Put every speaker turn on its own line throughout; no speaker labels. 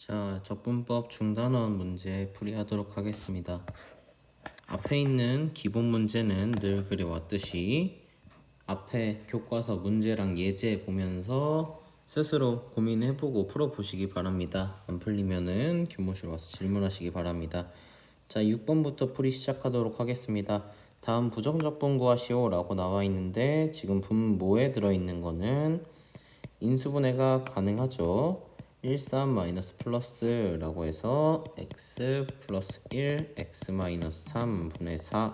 자, 적분법 중단원 문제 풀이하도록 하겠습니다. 앞에 있는 기본 문제는 늘 그려왔듯이 앞에 교과서 문제랑 예제 보면서 스스로 고민해보고 풀어보시기 바랍니다. 안 풀리면은 교무실 와서 질문하시기 바랍니다. 자, 6번부터 풀이 시작하도록 하겠습니다. 다음 부정적분 구하시오 라고 나와 있는데 지금 분모에 들어있는 거는 인수분해가 가능하죠. 1, 3 마이너스 플러스 라고 해서 x 플러스 1 x 마이너스 3분의 4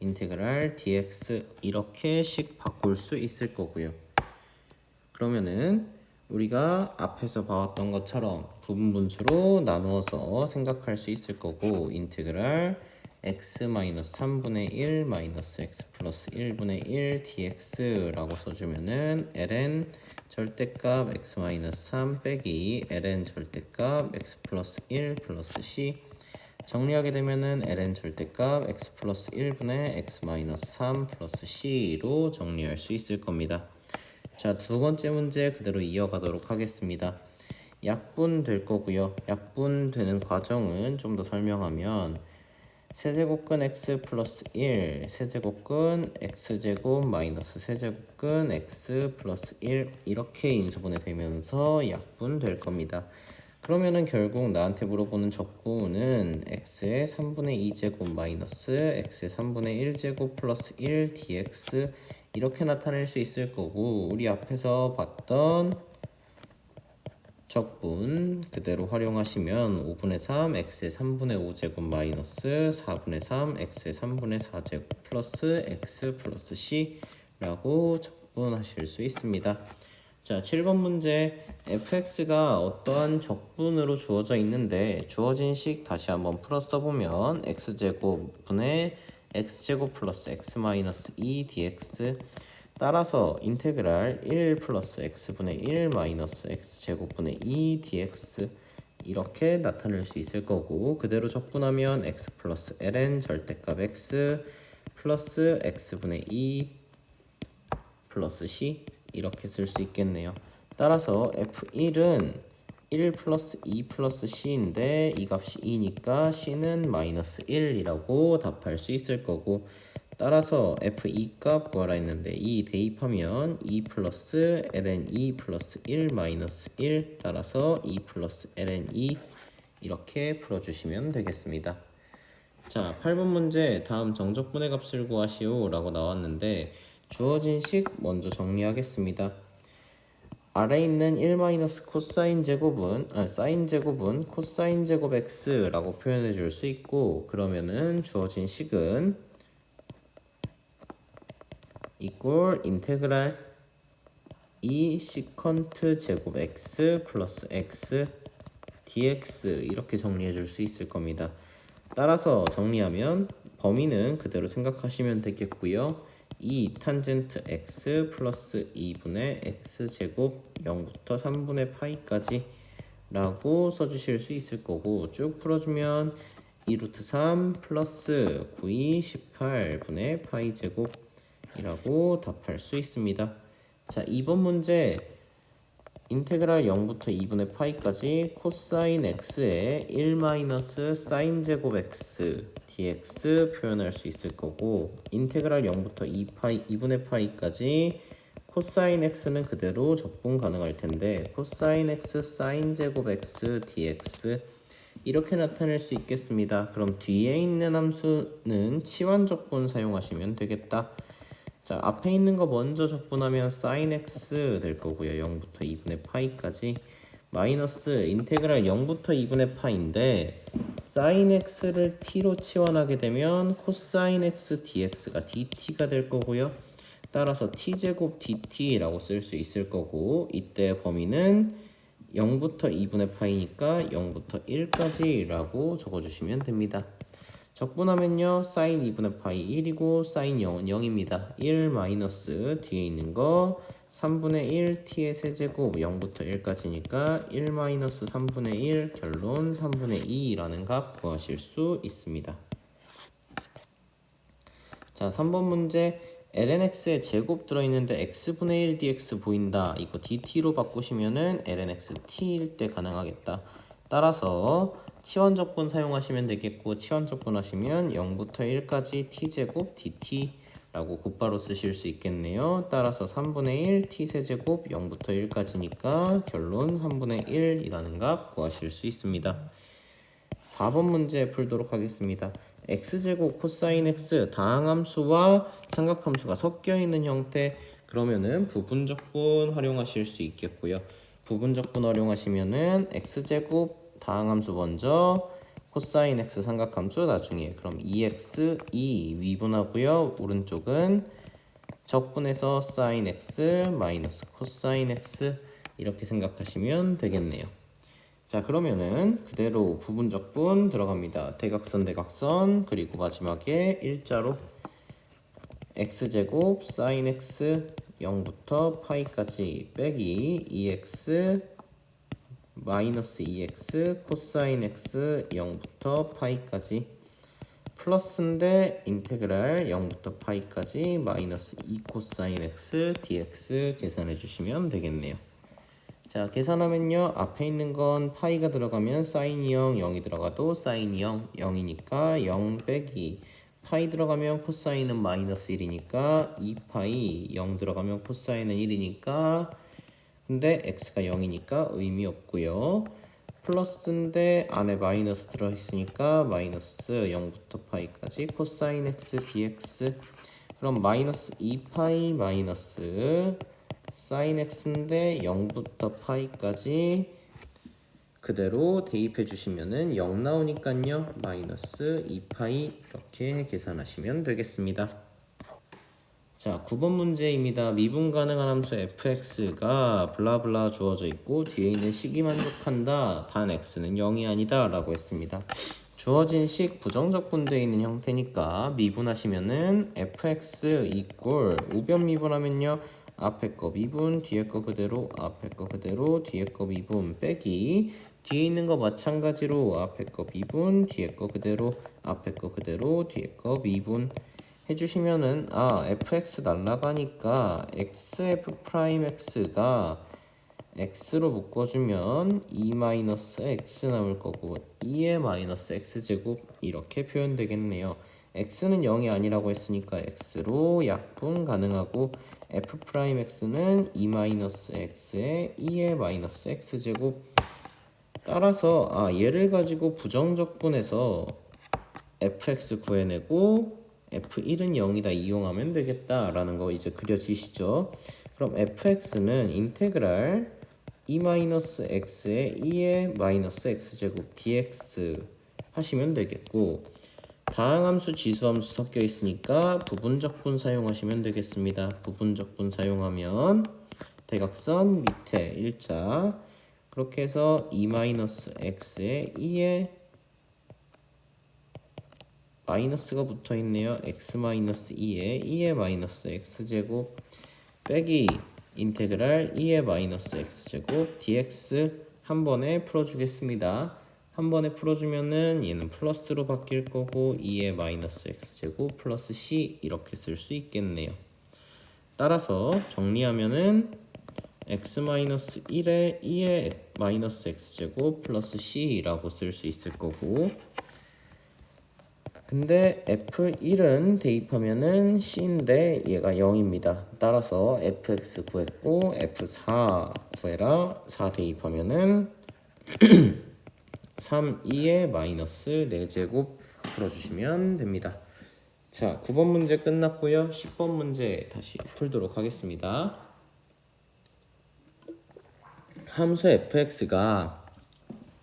인테그랄 dx 이렇게씩 바꿀 수 있을 거고요. 그러면은 우리가 앞에서 봐왔던 것처럼 부분분수로 나누어서 생각할 수 있을 거고 인테그랄 x 마이너스 3분의 1 마이너스 x 플러스 1분의 1 dx라고 써주면은 ln 절대값 x 마이너스 3 빼기 ln 절대값 x 플러스 1 플러스 c 정리하게 되면은 ln 절대값 x 플러스 1분의 x 마이너스 3 플러스 c로 정리할 수 있을 겁니다. 자, 두 번째 문제 그대로 이어가도록 하겠습니다. 약분 될 거고요. 약분 되는 과정은 좀 더 설명하면 세제곱근 x 플러스 1 세제곱근 x제곱 마이너스 세제곱근 x 플러스 1 이렇게 인수분해 되면서 약분 될 겁니다. 그러면은 결국 나한테 물어보는 적분은 x의 3분의 2제곱 마이너스 x의 3분의 1제곱 플러스 1 dx 이렇게 나타낼 수 있을 거고 우리 앞에서 봤던 적분 그대로 활용하시면 5분의 3 x의 3분의 5제곱 마이너스 4분의 3 x의 3분의 4제곱 플러스 x 플러스 c라고 적분하실 수 있습니다. 자, 7번 문제 fx가 어떠한 적분으로 주어져 있는데 주어진 식 다시 한번 풀어 써보면 x제곱분의 x제곱 플러스 x 마이너스 2 dx 따라서 인테그랄 1 플러스 x분의 1 마이너스 x제곱분의 2 dx 이렇게 나타낼 수 있을 거고 그대로 적분하면 x 플러스 ln 절대값 x 플러스 x분의 2 플러스 c 이렇게 쓸 수 있겠네요. 따라서 f1은 1 플러스 2 플러스 c인데 이 값이 2니까 c는 마이너스 1이라고 답할 수 있을 거고 따라서 f2 값 구하라 했는데 2 대입하면 2 플러스 ln 2 플러스 1 마이너스 1 따라서 2 플러스 ln 2 이렇게 풀어주시면 되겠습니다. 자, 8번 문제 다음 정적분의 값을 구하시오 라고 나왔는데 주어진 식 먼저 정리하겠습니다. 아래에 있는 1 코사인 제곱은 사인 제곱은 코사인 제곱 x라고 표현해 줄 수 있고 그러면은 주어진 식은 이꼴 인테그랄 2 시컨트 제곱 x 플러스 x dx 이렇게 정리해 줄 수 있을 겁니다. 따라서 정리하면 범위는 그대로 생각하시면 되겠고요. 2 탄젠트 x 플러스 2분의 x제곱 0부터 3분의 파이까지 라고 써주실 수 있을 거고 쭉 풀어주면 2루트 3 플러스 9이 18분의 파이 제곱이라고 답할 수 있습니다. 자, 2번 문제 인테그랄 0부터 2분의 파이까지 코사인 x의 1 마이너스 사인 제곱 x dx 표현할 수 있을 거고 인테그랄 0부터 2분의 파이까지 코사인 x는 그대로 적분 가능할 텐데 코사인 x 사인 제곱 x dx 이렇게 나타낼 수 있겠습니다. 그럼 뒤에 있는 함수는 치환 적분 사용하시면 되겠다. 자, 앞에 있는 거 먼저 적분하면 sin x 될 거고요. 0부터 2분의 파이까지 마이너스 인테그랄 0부터 2분의 파인데 sin x를 t로 치환하게 되면 코사인 x dx가 dt가 될 거고요. 따라서 t제곱 dt라고 쓸 수 있을 거고 이때 범위는 0부터 2분의 파이니까 0부터 1까지라고 적어주시면 됩니다. 적분하면요 사인 2분의 파이 1이고 사인 0은 0입니다. 1 마이너스 뒤에 있는 거 3분의 1 t의 세제곱 0부터 1까지니까 1 마이너스 3분의 1 결론 3분의 2라는 값 구하실 수 있습니다. 자, 3번 문제 lnx에 제곱 들어있는데 x분의 1 dx 보인다. 이거 dt로 바꾸시면은 lnx t일 때 가능하겠다. 따라서 치환적분 사용하시면 되겠고, 치환적분 하시면 0부터 1까지 t제곱 dt라고 곧바로 쓰실 수 있겠네요. 따라서 3분의 1 t세제곱 0부터 1까지니까 결론 3분의 1이라는 값 구하실 수 있습니다. 4번 문제 풀도록 하겠습니다. x제곱 코사인 x 다항함수와 삼각함수가 섞여 있는 형태. 그러면은 부분적분 활용하실 수 있겠고요. 부분적분 활용하시면은 x제곱 다항함수 먼저, 코사인 x 삼각함수 나중에. 그럼 2x 2 미분하고요. 오른쪽은 적분해서 사인 x 마이너스 코사인 x 이렇게 생각하시면 되겠네요. 자, 그러면은 그대로 부분적분 들어갑니다. 대각선 대각선, 그리고 마지막에 일자로 x제곱 사인 x 0부터 파이까지 빼기 2x 마이너스 2x 코사인 x 0부터 파이까지 플러스인데 인테그랄 0부터 파이까지 마이너스 2 코사인 x dx 계산해 주시면 되겠네요. 자, 계산하면요, 앞에 있는 건 파이가 들어가면 사인이 0, 0이 들어가도 사인이 0, 0이니까 0 빼기 파이 들어가면 코사인은 마이너스 1이니까 2파이, 0 들어가면 코사인은 1이니까, 근데 x가 0이니까 의미 없고요. 플러스인데 안에 마이너스 들어있으니까 마이너스 0부터 파이까지 코사인 x dx. 그럼 마이너스 2파이 마이너스 사인 x인데 0부터 파이까지 그대로 대입해 주시면은 0 나오니까요. 마이너스 2파이 이렇게 계산하시면 되겠습니다. 자, 9번 문제입니다. 미분 가능한 함수 fx가 블라블라 주어져 있고 뒤에 있는 식이 만족한다. 단 x는 0이 아니다 라고 했습니다. 주어진 식 부정적분되어 있는 형태니까 미분하시면은 fx 이꼴 우변 미분하면요, 앞에 거 미분, 뒤에 거 그대로, 앞에 거 그대로, 뒤에 거 미분 빼기 뒤에 있는 거 마찬가지로 앞에 거 미분, 뒤에 거 그대로, 앞에 거 그대로, 뒤에 거 미분 해주시면은 fx 날라가니까 xf'(x가) x로 묶어주면 2-x 나올 거고 2의 마이너스 x제곱 이렇게 표현되겠네요. x는 0이 아니라고 했으니까 x로 약분 가능하고 f'x는 2-x에 2의 마이너스 x제곱. 따라서 얘를 가지고 부정적분해서 fx 구해내고 f1은 0이다 이용하면 되겠다라는 거 이제 그려지시죠? 그럼 fx는 인테그랄 2-x에 2의 마이너스 x제곱 dx 하시면 되겠고, 다항함수 지수함수 섞여 있으니까 부분적분 사용하시면 되겠습니다. 부분적분 사용하면 대각선 밑에 일자 그렇게 해서 2-x에 2의 마이너스가 붙어있네요. x-2에 2의 마이너스 x제곱 빼기 인테그랄 2의 마이너스 x제곱 dx 한 번에 풀어주겠습니다. 한 번에 풀어주면은 얘는 플러스로 바뀔 거고 2의 마이너스 x제곱 플러스 c 이렇게 쓸 수 있겠네요. 따라서 정리하면은 x-1에 2의 마이너스 x제곱 플러스 c라고 쓸 수 있을 거고, 근데 f1은 대입하면은 c인데 얘가 0입니다. 따라서 fx 구했고 f4 구해라. 4 대입하면은 3, 2의 마이너스 4제곱 풀어주시면 됩니다. 자, 9번 문제 끝났고요. 10번 문제 다시 풀도록 하겠습니다. 함수 fx가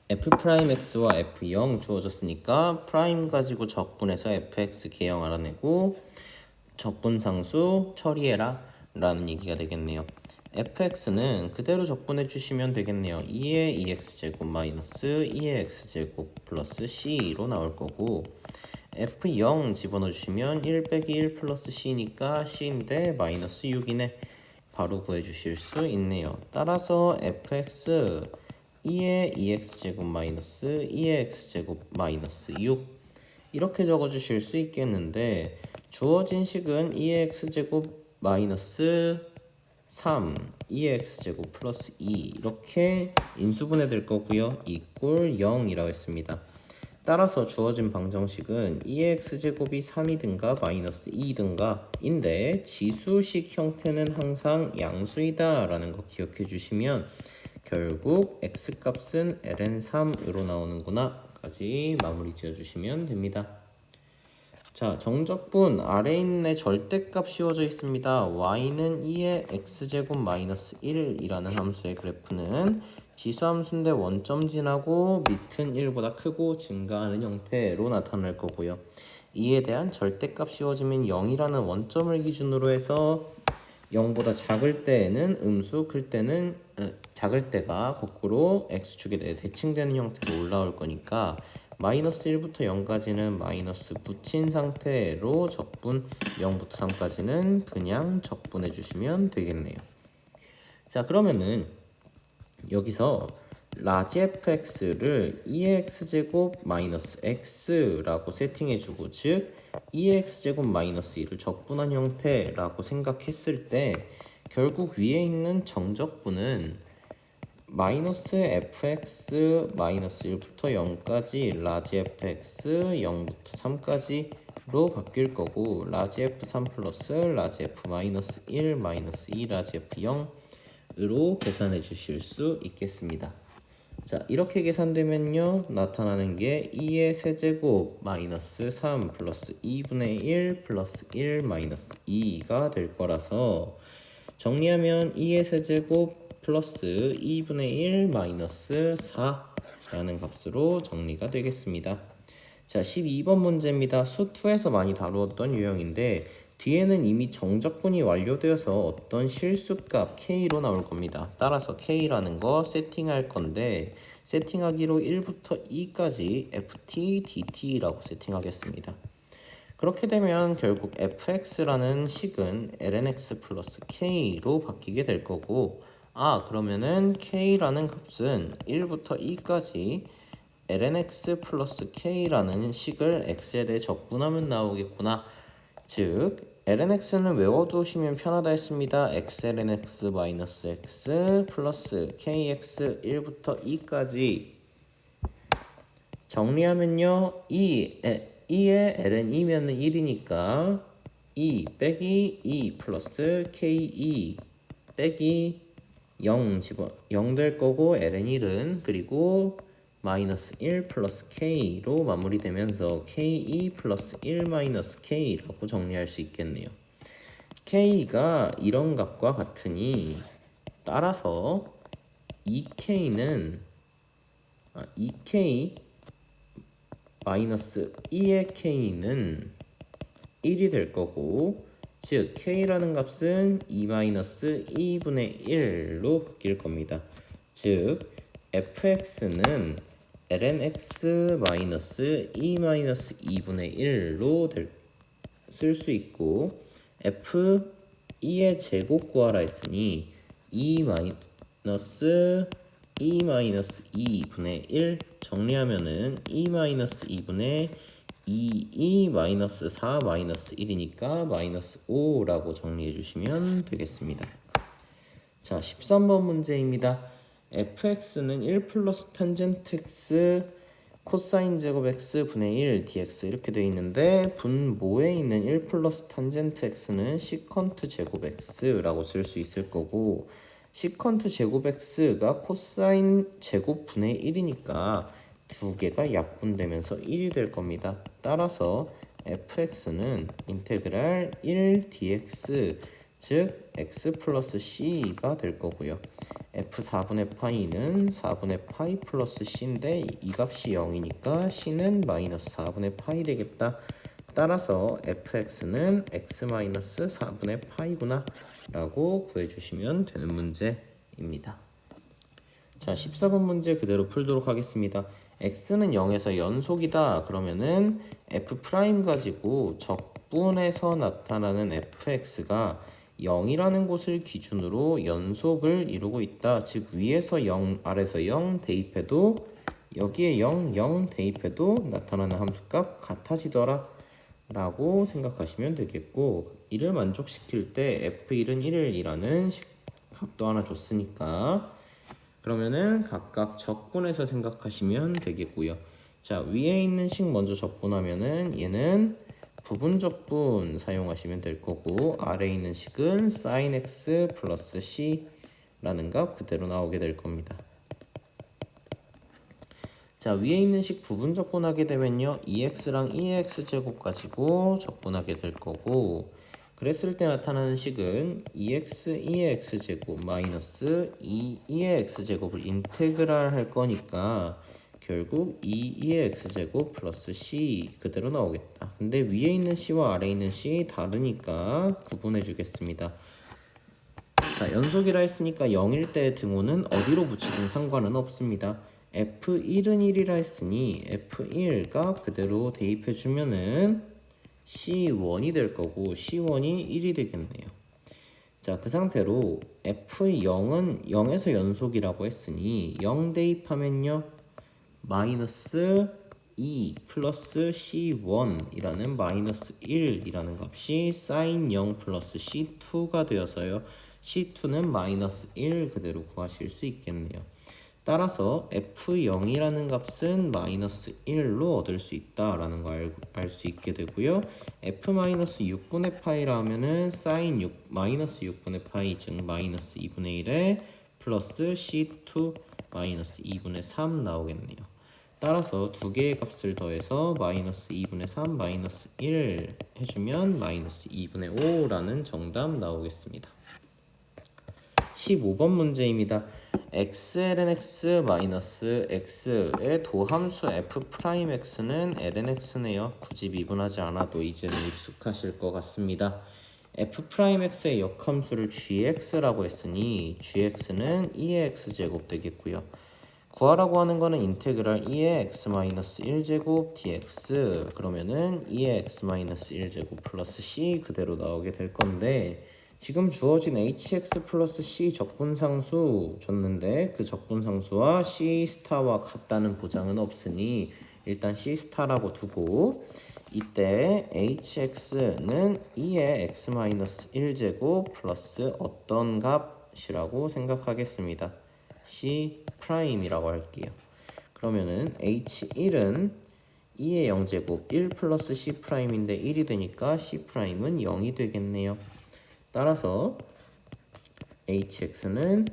f'x와 f0 주어졌으니까 프라임 가지고 적분해서 fx 개형 알아내고 적분상수 처리해라 라는 얘기가 되겠네요. fx는 그대로 적분해 주시면 되겠네요. 2의 2x제곱 마이너스 2의 x제곱 플러스 c로 나올 거고, f0 집어넣어 주시면 1 빼기 1 플러스 c니까 c인데 마이너스 6이네. 바로 구해 주실 수 있네요. 따라서 fx 2의 2x제곱 마이너스 2의 x제곱 마이너스 6 이렇게 적어 주실 수 있겠는데, 주어진 식은 2의 x제곱 마이너스 3 2x제곱 플러스 2 이렇게 인수분해 될 거고요. 이꼴 0이라고 했습니다. 따라서 주어진 방정식은 2x제곱이 3이든가 마이너스 2이든가 인데 지수식 형태는 항상 양수이다 라는 거 기억해 주시면 결국 x값은 ln3으로 나오는구나 까지 마무리 지어 주시면 됩니다. 자, 정적분 아래에 있는 절대값 씌워져 있습니다. y는 2의 x제곱 마이너스 1이라는 함수의 그래프는 지수함수인데 원점 지나고 밑은 1보다 크고 증가하는 형태로 나타날 거고요. 이에 대한 절대값 씌워지면 0이라는 원점을 기준으로 해서 0보다 작을 때에는 음수, 클 때는 작을 때가 거꾸로 x축에 대해 대칭되는 형태로 올라올 거니까 마이너스 1부터 0까지는 마이너스 붙인 상태로 적분, 0부터 3까지는 그냥 적분해 주시면 되겠네요. 자, 그러면은 여기서 라지 fx를 2x제곱 마이너스 x라고 세팅해주고 즉 2x제곱 마이너스 2를 적분한 형태라고 생각했을 때 결국 위에 있는 정적분은 마이너스 fx 마이너스 1부터 0까지 라지 fx 0부터 3까지로 바뀔 거고 라지 f3 플러스 라지 f 마이너스 1 마이너스 2 라지 f 0으로 계산해 주실 수 있겠습니다. 자, 이렇게 계산되면요 나타나는 게 2의 세제곱 마이너스 3 플러스 2분의 1 플러스 1 마이너스 2가 될 거라서 정리하면 2의 세제곱 플러스 2분의 1 마이너스 4라는 값으로 정리가 되겠습니다. 자, 12번 문제입니다. 수2에서 많이 다루었던 유형인데 뒤에는 이미 정적분이 완료되어서 어떤 실수값 k로 나올 겁니다. 따라서 k라는 거 세팅할 건데 세팅하기로 1부터 2까지 ft, dt라고 세팅하겠습니다. 그렇게 되면 결국 fx라는 식은 lnx 플러스 k로 바뀌게 될 거고 그러면은 k라는 값은 1부터 2까지 lnx 플러스 k라는 식을 x에 대해 적분하면 나오겠구나. 즉 lnx는 외워두시면 편하다 했습니다. xlnx 마이너스 x 플러스 kx 1부터 2까지 정리하면요 2의 ln 2면은 1이니까 2 빼기 2 플러스 k2 빼기 0 될 거고 ln 1은 그리고 마이너스 1 플러스 k로 마무리되면서 k2 플러스 1 마이너스 k라고 정리할 수 있겠네요. k가 이런 값과 같으니 따라서 2k는 2k 마이너스 2의 k는 1이 될 거고 즉 k라는 값은 2-2분의 1로 바뀔 겁니다. 즉 fx는 lnx-2-2분의 1로 쓸 수 있고 f2의 제곱 구하라 했으니 2-2-2분의 1 정리하면은 2-2분의 2-4-1이니까 마이너스 5라고 정리해 주시면 되겠습니다. 자, 13번 문제입니다. fx는 1 플러스 탄젠트 x 코사인 제곱 x 분의 1 dx 이렇게 되어 있는데 분모에 있는 1 플러스 탄젠트 x는 시컨트 제곱 x라고 쓸 수 있을 거고 시컨트 제곱 x가 코사인 제곱 분의 1이니까 두 개가 약분되면서 1이 될 겁니다. 따라서 fx는 인테그랄 1 dx 즉 x 플러스 c가 될 거고요. f4분의 파이는 4분의 파이 플러스 c인데 이 값이 0이니까 c는 마이너스 4분의 파이 되겠다. 따라서 fx는 x 마이너스 4분의 파이구나 라고 구해주시면 되는 문제입니다. 자, 14번 문제 그대로 풀도록 하겠습니다. x는 0에서 연속이다. 그러면은 f' 가지고 적분해서 나타나는 fx가 0이라는 곳을 기준으로 연속을 이루고 있다. 즉 위에서 0, 아래에서 0 대입해도 여기에 0, 0 대입해도 나타나는 함수값 같아지더라 라고 생각하시면 되겠고 이를 만족시킬 때 f1은 1이라는 값도 하나 줬으니까. 그러면은 각각 적분해서 생각하시면 되겠고요. 자, 위에 있는 식 먼저 적분하면은 얘는 부분 적분 사용하시면 될 거고, 아래에 있는 식은 sin x 플러스 c라는 값 그대로 나오게 될 겁니다. 자, 위에 있는 식 부분 적분하게 되면요 2x랑 2x 제곱 가지고 적분하게 될 거고, 그랬을 때 나타나는 식은 2x 2의 x제곱 마이너스 2의 x제곱을 인테그랄 할 거니까 결국 2의 x제곱 플러스 c 그대로 나오겠다. 근데 위에 있는 c와 아래에 있는 c 다르니까 구분해 주겠습니다. 자, 연속이라 했으니까 0일 때의 등호는 어디로 붙이든 상관은 없습니다. F1은 1이라 했으니 F1값 그대로 대입해 주면은 C1이 될 거고 C1이 1이 되겠네요. 자, 그 상태로 F0은 0에서 연속이라고 했으니 0 대입하면요 마이너스 2 플러스 C1이라는 마이너스 1이라는 값이 sin 0 플러스 C2가 되어서요 C2는 마이너스 1 그대로 구하실 수 있겠네요. 따라서 F0이라는 값은 마이너스 1로 얻을 수 있다라는 걸 알 수 있게 되고요. F-6분의 파이라 하면은 sin 6, 마이너스 6분의 파이 즉 마이너스 2분의 1에 플러스 C2 마이너스 2분의 3 나오겠네요. 따라서 두 개의 값을 더해서 마이너스 2분의 3 마이너스 1 해주면 마이너스 2분의 5라는 정답 나오겠습니다. 15번 문제입니다. xlnx 마이너스 x의 도함수 f'x는 lnx네요. 굳이 미분하지 않아도 이제는 익숙하실 것 같습니다. f'x의 역함수를 gx라고 했으니 gx는 2의 x제곱 되겠고요. 구하라고 하는 거는 인테그랄 2의 x-1제곱 dx 그러면은 2의 x-1제곱 플러스 c 그대로 나오게 될 건데, 지금 주어진 hx 플러스 c 적분상수 줬는데 그 적분상수와 c 스타와 같다는 보장은 없으니 일단 c 스타라고 두고, 이때 hx는 2의 x-1제곱 플러스 어떤 값이라고 생각하겠습니다. c 프라임이라고 할게요. 그러면은 h1은 2의 0제곱 1 플러스 c 프라임인데 1이 되니까 c 프라임은 0이 되겠네요. 따라서 hx는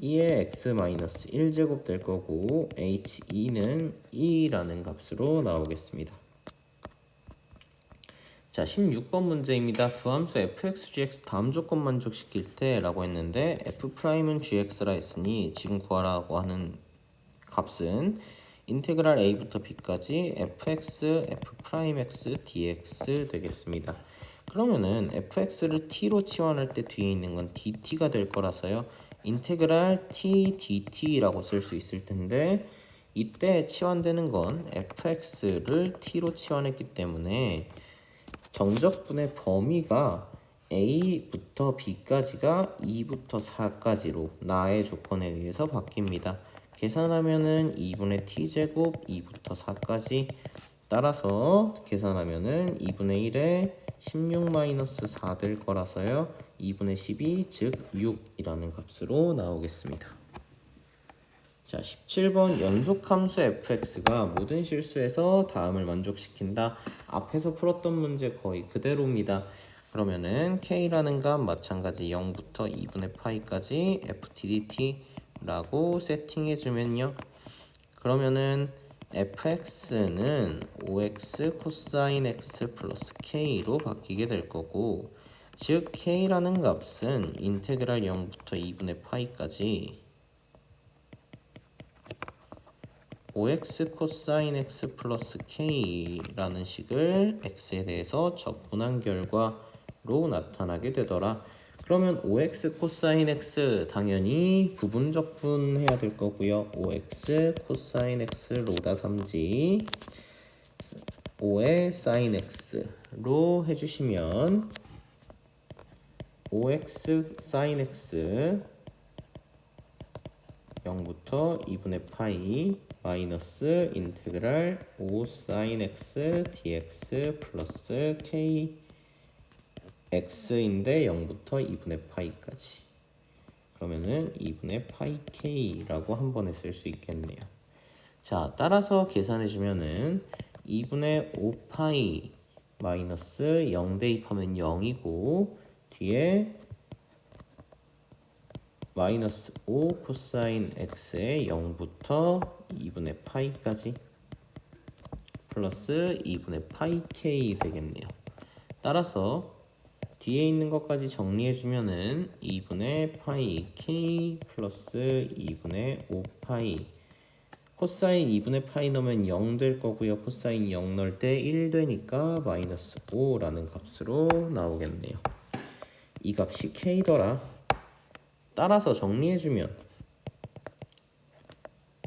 2의 x-1제곱 될 거고 h2는 2라는 값으로 나오겠습니다. 자, 16번 문제입니다. 두 함수 fx, gx 다음 조건 만족시킬 때 라고 했는데 f'은 gx라 했으니 지금 구하라고 하는 값은 인테그랄 a부터 b까지 fx, f'x, dx 되겠습니다. 그러면은 fx를 t로 치환할 때 뒤에 있는 건 dt가 될 거라서요 인테그랄 t dt라고 쓸 수 있을 텐데, 이때 치환되는 건 fx를 t로 치환했기 때문에 정적분의 범위가 a부터 b까지가 2부터 4까지로 나의 조건에 의해서 바뀝니다. 계산하면은 2분의 t제곱 2부터 4까지, 따라서 계산하면은 2분의 1에 16-4 될 거라서요 2분의 12 즉 6이라는 값으로 나오겠습니다. 자, 17번 연속함수 fx가 모든 실수에서 다음을 만족시킨다. 앞에서 풀었던 문제 거의 그대로입니다. 그러면은 k라는 값 마찬가지 0부터 2분의 파이까지 ftdt라고 세팅해주면요, 그러면은 fx는 5x 코사인 x 플러스 k로 바뀌게 될 거고, 즉 k라는 값은 인테그랄 0부터 2분의 파이까지 5x 코사인 x 플러스 k라는 식을 x에 대해서 적분한 결과로 나타나게 되더라. 그러면 5x 코사인 x 당연히 부분 적분해야 될 거고요. 5x 코사인 x 로다 3지 5의 사인 x로 해주시면 5x 사인 x 0부터 2분의 파이 마이너스 인테그랄 5 사인 x dx 플러스 k x인데 0부터 2분의 파이까지. 그러면은 2분의 파이 k라고 한 번에 쓸 수 있겠네요. 자, 따라서 계산해주면은 2분의 5파이 마이너스 0 대입하면 0이고 뒤에 마이너스 5 코사인 x의 0부터 2분의 파이까지 플러스 2분의 파이 k 되겠네요. 따라서 뒤에 있는 것까지 정리해주면은 2분의 파이 k 플러스 2분의 5파이 코사인 2분의 파이 넣으면 0 될 거고요. 코사인 0 넣을 때 1 되니까 마이너스 5라는 값으로 나오겠네요. 이 값이 k더라. 따라서 정리해주면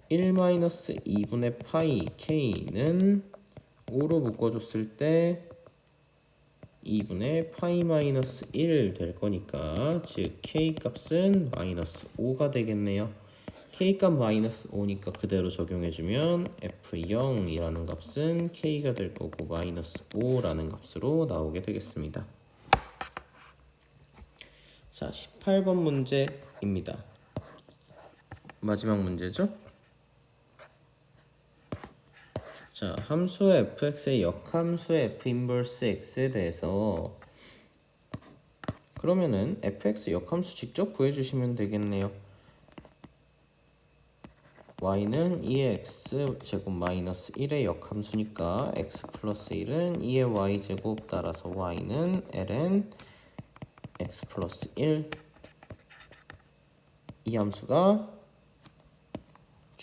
1 마이너스 2분의 파이 k는 5로 묶어줬을 때 2분의 파이 마이너스 1 될 거니까 즉 k 값은 마이너스 5가 되겠네요. k 값 마이너스 5니까 그대로 적용해주면 f0이라는 값은 k가 될 거고 마이너스 5라는 값으로 나오게 되겠습니다. 자, 18번 문제입니다. 마지막 문제죠? 자, 함수 fx의 역함수 f 인버스 x에 대해서 그러면은 fx 역함수 직접 구해주시면 되겠네요. y는 2의 x제곱 마이너스 1의 역함수니까 x 플러스 1은 2의 y제곱 따라서 y는 ln x 플러스 1 이 함수가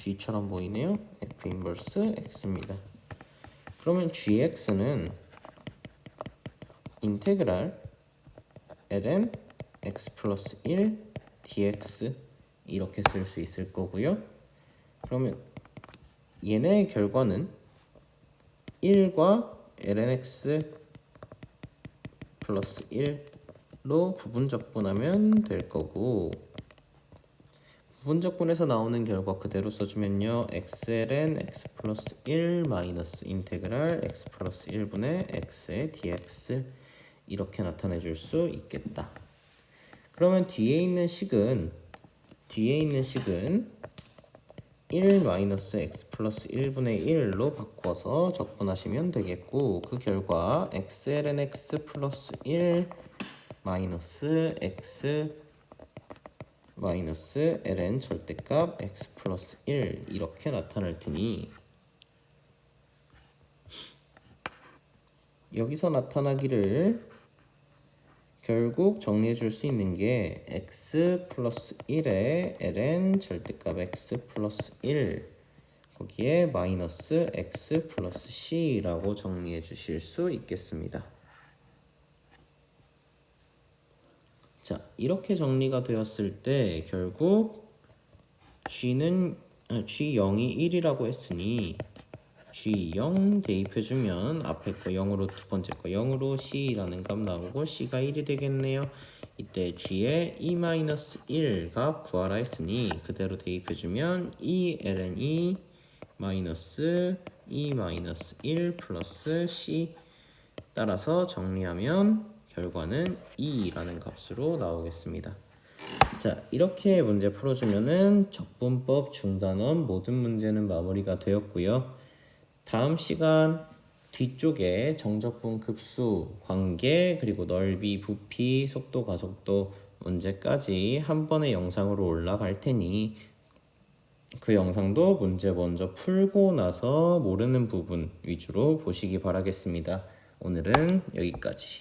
g처럼 보이네요. f 인버스 x입니다. 그러면 gx는 인테그랄 ln x 플러스 1 dx 이렇게 쓸 수 있을 거고요. 그러면 얘네의 결과는 1과 ln x 플러스 1로 부분적분하면 될 거고 부분적분에서 나오는 결과 그대로 써주면요 xln x 플러스 1 마이너스 인테그랄 x 플러스 1분의 x의 dx 이렇게 나타내 줄 수 있겠다. 그러면 뒤에 있는 식은 1 마이너스 x 플러스 1분의 1로 바꿔서 적분하시면 되겠고 그 결과 xln x 플러스 1 마이너스 x 마이너스 ln 절대값 x 플러스 1 이렇게 나타날 테니 여기서 나타나기를 결국 정리해 줄 수 있는 게 x 플러스 1에 ln 절대값 x 플러스 1 거기에 마이너스 x 플러스 c라고 정리해 주실 수 있겠습니다. 자, 이렇게 정리가 되었을 때 결국 G0이 1이라고 했으니 G0 대입해주면 앞에 거 0으로 두 번째 거 0으로 C라는 값 나오고 C가 1이 되겠네요. 이때 G의 E-1 값 구하라 했으니 그대로 대입해주면 E ln E 마이너스 E-1 플러스 C 따라서 정리하면 결과는 2라는 값으로 나오겠습니다. 자, 이렇게 문제 풀어주면은 적분법 중단원 모든 문제는 마무리가 되었고요. 다음 시간 뒤쪽에 정적분 급수, 관계, 그리고 넓이, 부피, 속도, 가속도 문제까지 한 번의 영상으로 올라갈 테니 그 영상도 문제 먼저 풀고 나서 모르는 부분 위주로 보시기 바라겠습니다. 오늘은 여기까지.